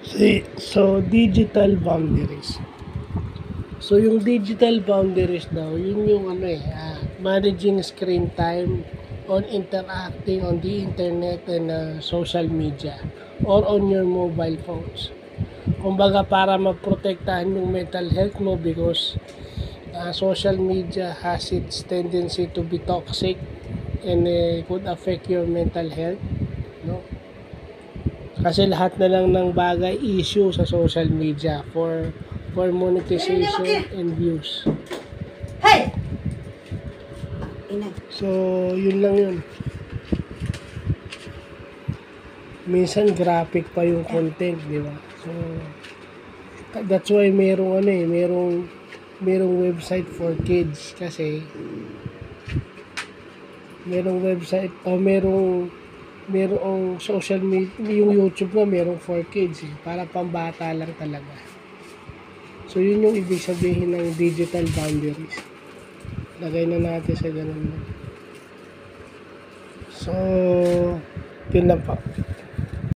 So, digital boundaries. So, yung digital boundaries daw, yun yung managing screen time on interacting on the internet and social media or on your mobile phones. Kumbaga para maprotektahan yung mental health mo because social media has its tendency to be toxic and could affect your mental health, no? Kasi lahat na lang ng bagay issue sa social media for monetization and views. Hey! So, yun lang yun. Minsan graphic pa yung content, di ba? So, that's why merong website for kids kasi merong website o merong social media, yung YouTube na merong for kids para pambata lang talaga. So yun yung ibig sabihin ng digital boundaries. Lagay na natin sa ganun. So, yun lang po.